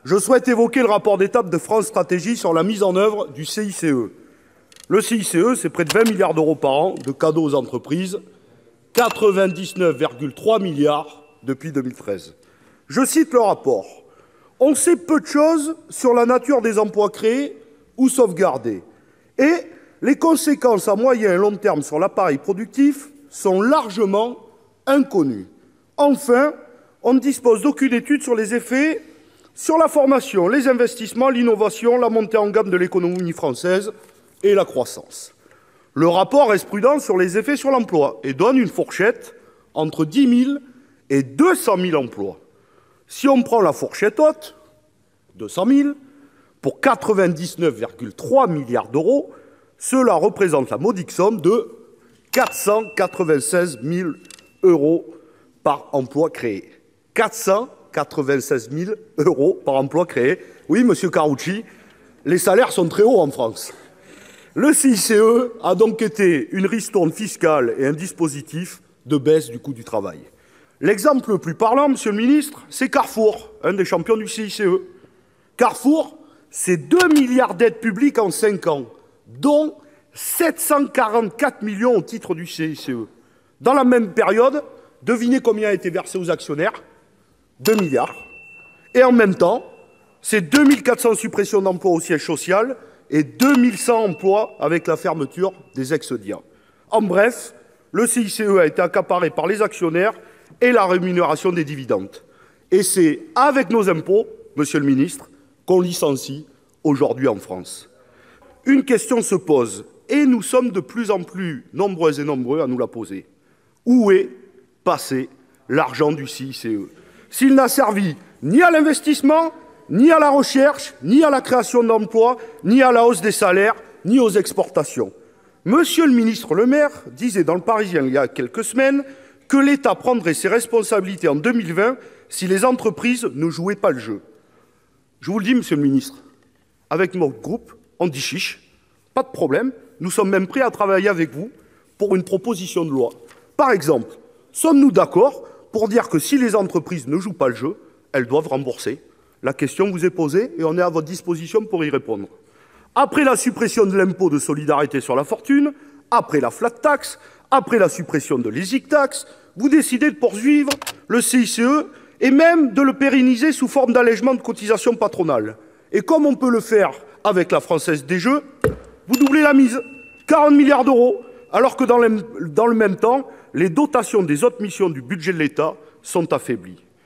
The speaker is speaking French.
je souhaite évoquer le rapport d'étape de France Stratégie sur la mise en œuvre du CICE. Le CICE, c'est près de 20 milliards d'euros par an de cadeaux aux entreprises, 99,3 milliards depuis 2013. Je cite le rapport. « On sait peu de choses sur la nature des emplois créés ou sauvegardés, et les conséquences à moyen et long terme sur l'appareil productif sont largement inconnues. Enfin, on ne dispose d'aucune étude sur les effets sur la formation, les investissements, l'innovation, la montée en gamme de l'économie française et la croissance. » Le rapport reste prudent sur les effets sur l'emploi et donne une fourchette entre 10 000 et 200 000 emplois. Si on prend la fourchette haute, 200 000, pour 99,3 milliards d'euros, cela représente la modique somme de 496 000 euros par emploi créé. 496 000 euros par emploi créé. Oui, monsieur Karoutchi, les salaires sont très hauts en France. Le CICE a donc été une ristourne fiscale et un dispositif de baisse du coût du travail. L'exemple le plus parlant, monsieur le ministre, c'est Carrefour, un des champions du CICE. Carrefour, c'est 2 milliards d'aides publiques en 5 ans, dont 744 millions au titre du CICE. Dans la même période, devinez combien a été versé aux actionnaires ? 2 milliards. Et en même temps, c'est 2400 suppressions d'emplois au siège social et 2100 emplois avec la fermeture des ex-DIA. En bref, le CICE a été accaparé par les actionnaires et la rémunération des dividendes. Et c'est avec nos impôts, monsieur le ministre, qu'on licencie aujourd'hui en France. Une question se pose, et nous sommes de plus en plus nombreuses et nombreux à nous la poser. Où est passé l'argent du CICE ? S'il n'a servi ni à l'investissement, ni à la recherche, ni à la création d'emplois, ni à la hausse des salaires, ni aux exportations. Monsieur le ministre Le Maire disait dans Le Parisien il y a quelques semaines que l'État prendrait ses responsabilités en 2020 si les entreprises ne jouaient pas le jeu. Je vous le dis, monsieur le ministre, avec notre groupe, on dit chiche, pas de problème, nous sommes même prêts à travailler avec vous pour une proposition de loi. Par exemple, sommes-nous d'accord pour dire que si les entreprises ne jouent pas le jeu, elles doivent rembourser ? La question vous est posée et on est à votre disposition pour y répondre. Après la suppression de l'impôt de solidarité sur la fortune, après la flat tax, après la suppression de l'ESIC tax, vous décidez de poursuivre le CICE et même de le pérenniser sous forme d'allègement de cotisations patronales. Et comme on peut le faire avec la Française des Jeux, vous doublez la mise, 40 milliards d'euros, alors que dans le même temps, les dotations des autres missions du budget de l'État sont affaiblies.